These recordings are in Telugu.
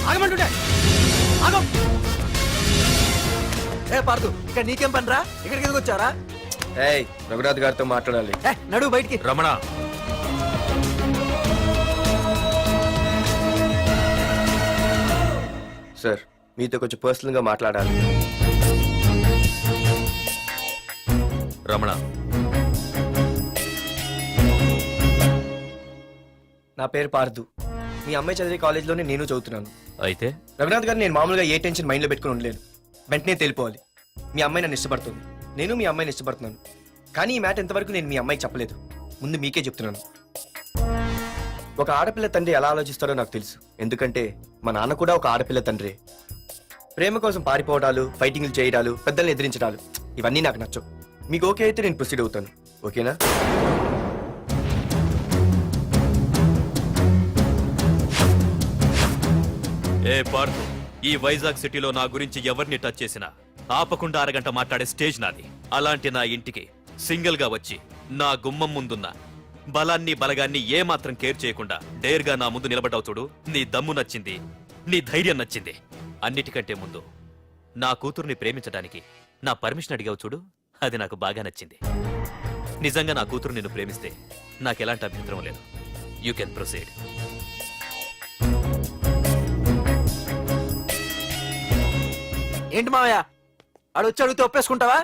ఆగమంటుంటే ఆగం. ఏ పార్దు, ఇక్కడ నీకేం పనిరా? ఇక్కడికి ఎందుకు వచ్చారా? ఏయ్, రఘునాథ్ గారితో మాట్లాడాలి. నడు బయటికి. రమణ, సార్, మీతో కొంచెం పర్సనల్ గా మాట్లాడాలి. రమణ, నా పేరు పార్దు. మీ అమ్మాయి చదివే కాలేజ్లోనే నేను చదువుతున్నాను. అయితే రఘునాథ్ గారు, నేను మామూలుగా ఏ టెన్షన్ మైండ్ లో పెట్టుకుని ఉండలేను. వెంటనే తెలిపోవాలి. మీ అమ్మాయి నన్ను ఇష్టపడుతుంది, నేను మీ అమ్మాయిని ఇష్టపడుతున్నాను. కానీ ఈ మ్యాటర్ ఎంతవరకు నేను మీ అమ్మాయికి చెప్పలేదు. ముందు మీకే చెప్తున్నాను. ఒక ఆడపిల్ల తండ్రి ఎలా ఆలోచిస్తారో నాకు తెలుసు. ఎందుకంటే మా నాన్న కూడా ఒక ఆడపిల్ల తండ్రి. ప్రేమ కోసం పారిపోవడాలు, ఫైటింగ్లు చేయడాలు, పెద్దల్ని ఎదిరించడాలు, ఇవన్నీ నాకు నచ్చవు. మీకు ఓకే అయితే నేను ప్రొసీడ్ అవుతాను. ఓకేనా? ఏ పార్దు, ఈ వైజాగ్ సిటీలో నా గురించి ఎవరిని టచ్ చేసినా ఆపకుండా అరగంట మాట్లాడే స్టేజ్ నాది. అలాంటి నా ఇంటికి సింగిల్ గా వచ్చి నా గుమ్మం ముందున్న బలాన్ని బలగాన్ని ఏమాత్రం కేర్ చేయకుండా డేర్గా నా ముందు నిలబడ్డావు చూడు. నీ దమ్ము నచ్చింది, నీ ధైర్యం నచ్చింది. అన్నిటికంటే ముందు నా కూతుర్ని ప్రేమించడానికి నా పర్మిషన్ అడిగావు చూడు, అది నాకు బాగా నచ్చింది. నిజంగా నా కూతురు నిన్ను ప్రేమిస్తే నాకెలాంటి అభ్యంతరం లేదు. You can proceed. ఏంటి మావయ్య, ఆడు వచ్చి అడిగితే ఒప్పేసుకుంటావా?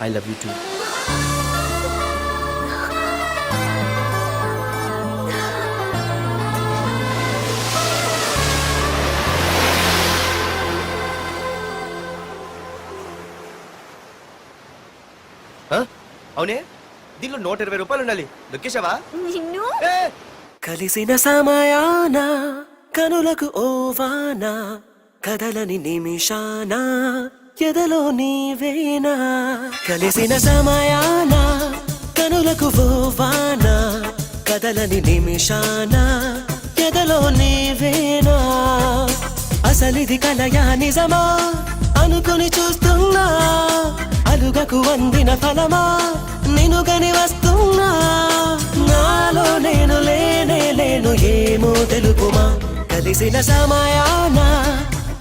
I love you too. అవునే, దీనిలో 120 రూపాయలు ఉండాలి. దొక్కేశావా? కలిసిన సమయాన కనులకు ఓవాన కదలని నిమిషాన ఎదలో నీవేనా. కలిసిన సమయాన కనులకు ఓవాన కదలని నిమిషాన ఎదలో నీవేనా. అసలిది కలయా నిజమా అనుకుని చూస్తున్నా, అలుగకు అందిన ఫలమా నిన్ను గని వస్తున్నా. నాలో నేను లేనే లేను ఏమో తెలుపుమా. కలిసిన సమయాన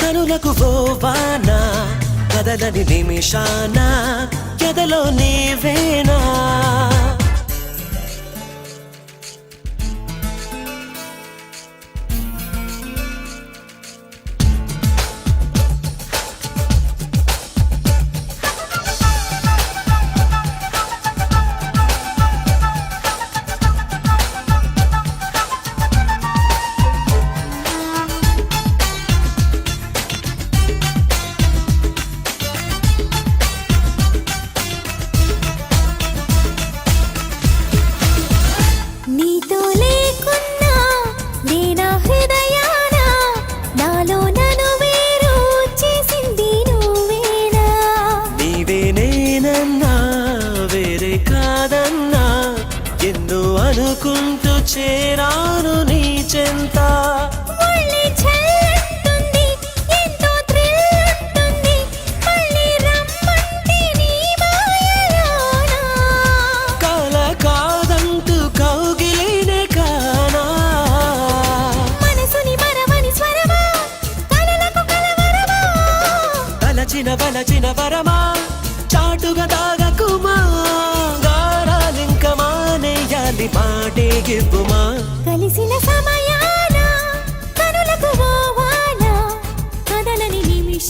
కనులకు ఓవాన కదలని నిమిషాన ఎదలో నీవేనా. అనుకుంటూ చేరాను నీ చెంత. కల కాదంటూ కౌగిలినే కానా. తలచిన బలచిన వరమా చాటుగా దాగకుమా. పాటే గివ్వుమా. కలిసిన సమయాన కనులకు ఓవాన కదలని నిమిషాన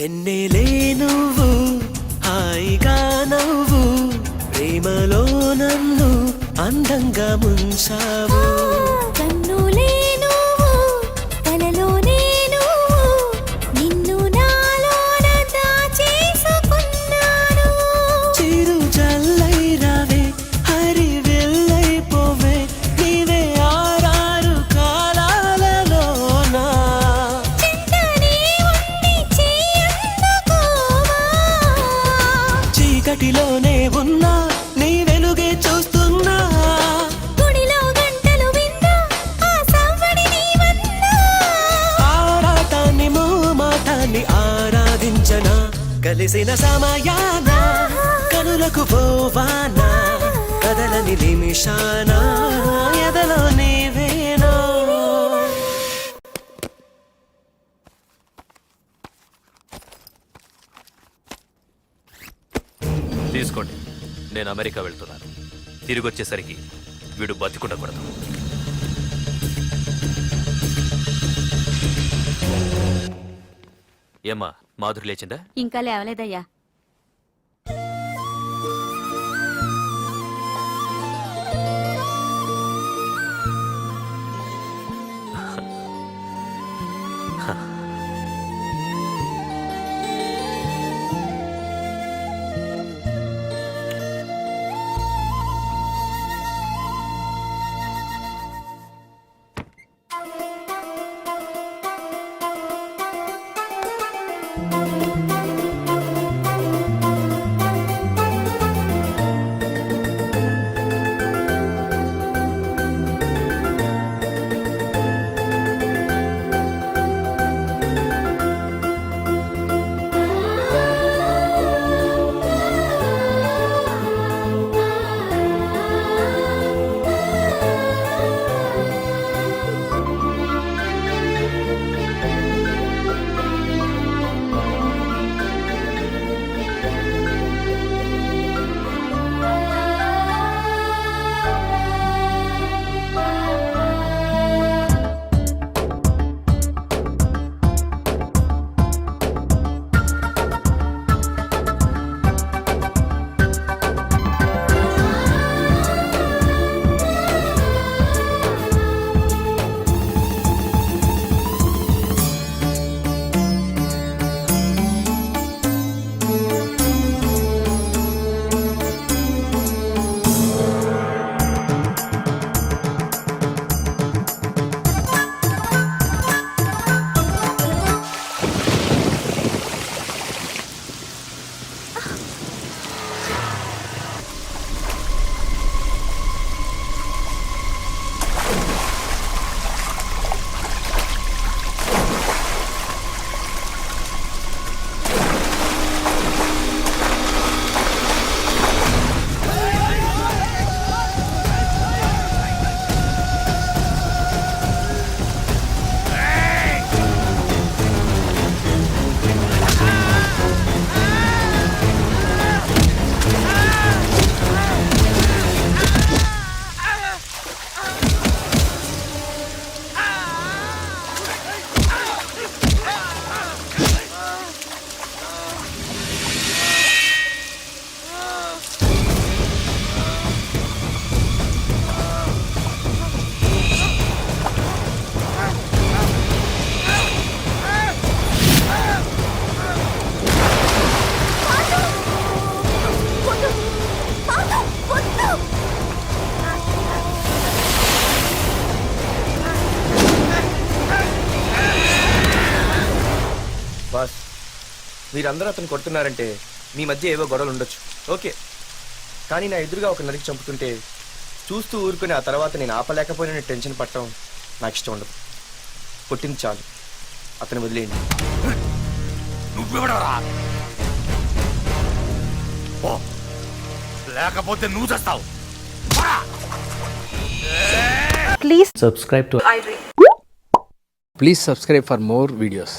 ఎన్నేలే నువ్వు హాయిగా నవ్వు ప్రేమలో నన్ను అందంగా ముంచావు కన్నులే నువ్వు కలలోనే నువ్వు నిన్ను నాలోన దాచేసుకున్నాను చిరు జల్లై రావే హరి వెళ్ళై పోవే నీవే ఆరారు కాలాలలోనా చింతనే ఉండి చెయ్యందుకోవా చీకటిలోనే ఉన్నా నీ వెలుగే చూస్తున్నా గుడిలో గంటలు విన్నా ఆ సవ్వడి నీవన్నా ఆరాటాన్ని మోమాటాన్ని ఆరాధించనా కలిసిన సమయాన కనులకు పోవానా కదలని నిమిషాన ఎదలో నీవేనా తీసుకోండి, నేను అమెరికా వెళ్తున్నాను. తిరిగి వచ్చేసరికి వీడు బతికుండకూడదు. ఏమ్మా, మాధురి లేచిందా? ఇంకా లేవలేదయ్యా. బాస్, మీరందరూ అతను కొడుతున్నారంటే మీ మధ్య ఏవో గొడవలు ఉండొచ్చు, ఓకే. కానీ నా ఎదురుగా ఒక నరికి చంపుతుంటే చూస్తూ ఊరుకుని ఆ తర్వాత నేను ఆపలేకపోయిన టెన్షన్ పట్టడం నాకు ఇష్టం ఉండదు. కొట్టింది చాలు, అతను వదిలేయండి. నువ్వెవడరా? లేకపోతే నువ్వు చేస్తావు. Please subscribe for more videos.